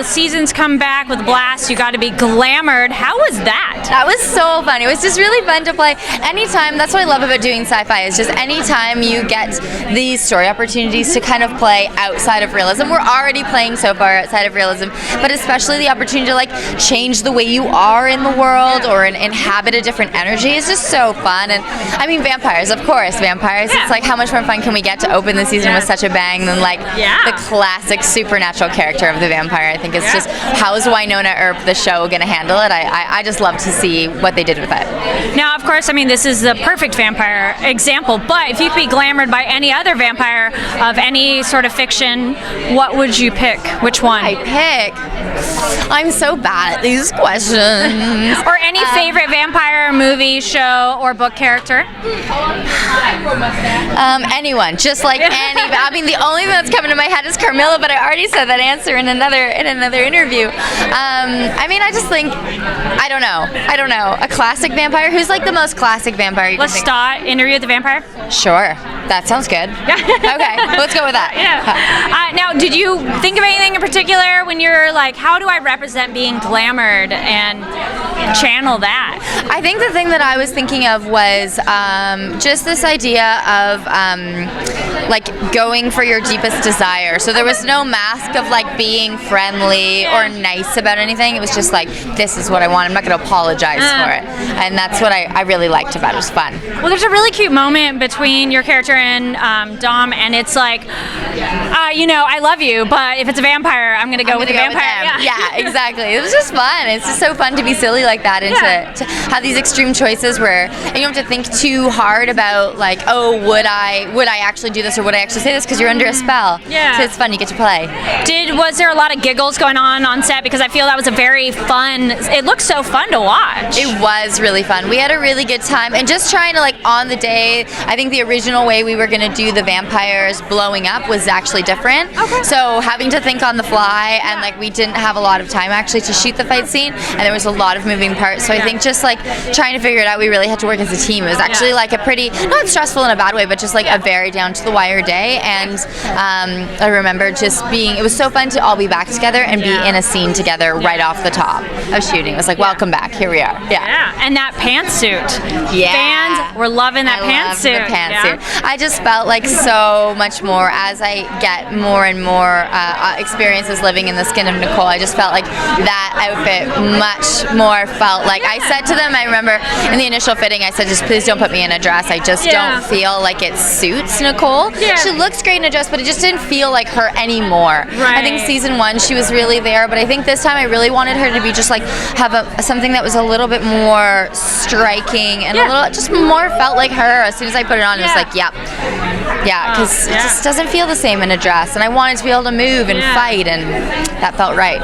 the seasons come back with Blast. You got to be glamored. How was that? That was so fun. It was just really fun to play. Anytime, that's what I love about doing sci-fi, is just anytime you get these story opportunities to kind of play outside of realism. We're already playing so far outside of realism, but especially the opportunity to like change the way you are in the world or inhabit a different energy is just so fun. And I mean, vampires, of course, vampires. It's like, how much more fun can we get to open the season with such a bang than like the classic supernatural character of the vampire? I think it's just, how is Wynona Earp, the show, going to handle it? I just love to see what they did with it. Now, of course, I mean, this is the perfect vampire example, but if you could be glamored by any other vampire of any sort of fiction, what would you pick? Which one? I'm so bad at these questions. Or any favorite vampire movie, show, or book character? Anyone, just like any. I mean, the only thing that's coming to my head is Carmilla, but I already said that answer in another interview. I mean, I just think, I don't know. A classic vampire? Who's like the most classic vampire you can think? Lestat, Interview with the Vampire? Sure. That sounds good. Okay, let's go with that. Now, did you think of anything in particular when you're like, how do I represent being glamored and channel that? I think the thing that I was thinking of was just this idea of like going for your deepest desire. So there was no mask of like being friendly or nice about anything. It was just like, this is what I want. I'm not going to apologize for it. And that's what I really liked about it. It was fun. Well, there's a really cute moment between your character and Dom, and it's like, I love you, but if it's a vampire, I'm going to go with the vampire. Yeah, exactly. It was just fun. It's just so fun to be silly like that and to have these extreme choices where you don't have to think too hard about like, oh, would I actually do this or would I actually say this, because you're under a spell. Yeah. So it's fun. You get to play. Was there a lot of giggles going on set? Because I feel that was a very fun, it looked so fun to watch. It was really fun. We had a really good time, and just trying to like on the day, I think the original way we were going to do the vampires blowing up was actually different. Okay. So having to think on the fly, and like we didn't have a lot of time actually to shoot the fight scene, and there was a lot of moving parts. So I think just like trying to figure it out, we really had to work as a team. It was actually like a pretty, not stressful in a bad way, but just like a very down to the wire day. And I remember just it was so fun to all be back together and be in a scene together right off the top of shooting. It was like, welcome back, here we are. Yeah. And that pantsuit. Yeah. Fans were loving that pantsuit. The pantsuit. I just felt like so much more as I get more and more experiences living in the skin of Nicole. I just felt like that outfit much more felt like, I said to them, I remember in the initial fitting, I said, just please don't put me in a dress. I just don't feel like it suits Nicole. Yeah. She looks great in a dress, but it just didn't feel like her anymore. Right. I think season 1 she was really there, but I think this time I really wanted her to be just like have something that was a little bit more striking and a little just more felt like her. As soon as I put it on, it was like, because it just doesn't feel the same in a dress, and I wanted to be able to move and fight, and that felt right.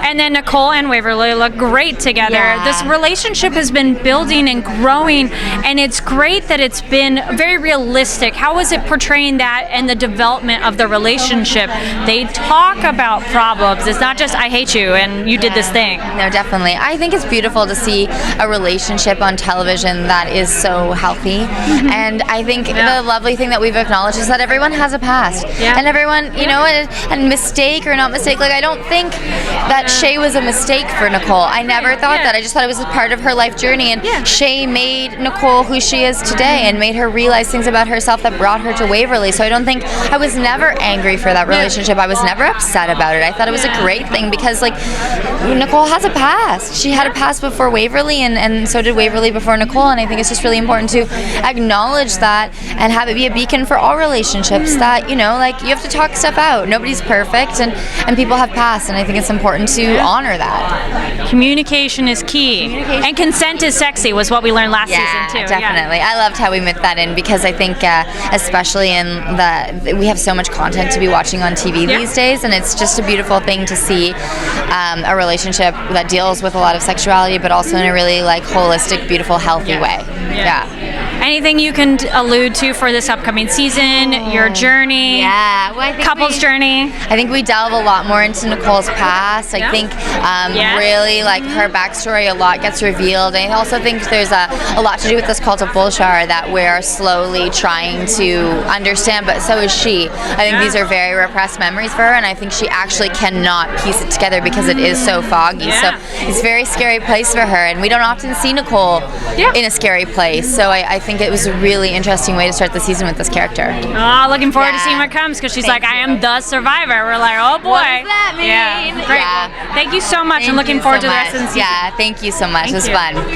And then Nicole and Waverly look great together. This relationship has been building and growing, and it's great that it's been very realistic. How was it portraying that and the development of the relationship? They talk about problems. It's not just, I hate you and you did this thing. No, definitely. I think it's beautiful to see a relationship on television that is so healthy. And I think the lovely thing that we've acknowledged is that everyone has a past. And everyone, and mistake or not mistake, like I don't think that Shay was a mistake for Nicole. I never thought that. I just thought it was a part of her life journey, and Shay made Nicole who she is today and made her realize things about herself that brought her to Waverly. So I was never angry for that relationship. I was never upset about it. I thought it was a great thing because like Nicole has a past. She had a past before Waverly, and so did Waverly before Nicole, and I think it's just really important to acknowledge that and have it be a beacon for all relationships that, like you have to talk stuff out. Nobody's perfect, and people have past, and I think it's important to honor that. Communication is key. And consent is sexy was what we learned last season too. Definitely. I loved how we met that in, because I think especially we have so much content to be watching on TV these days, and it's just a beautiful thing to see a relationship that deals with a lot of sexuality, but also in a really like holistic, beautiful, healthy way. Anything you can allude to for this upcoming season, your journey, well, I think couple's journey? I think we delve a lot more into Nicole's past. I think really like her backstory, a lot gets revealed. I also think there's a lot to do with this cult of Bullshar that we're slowly trying to understand, but so is she. I think these are very repressed memories for her, and I think she actually cannot piece it together because it is so foggy. So it's a very scary place for her, and we don't often see Nicole in a scary place. So I think it was a really interesting way to start the season with this character. Oh, looking forward to seeing what comes, because she's like, I am the survivor. We're like, oh boy. What does that mean? Yeah, great. Well, thank you so much, and looking forward to the rest of the season. Yeah, thank you so much. It was fun.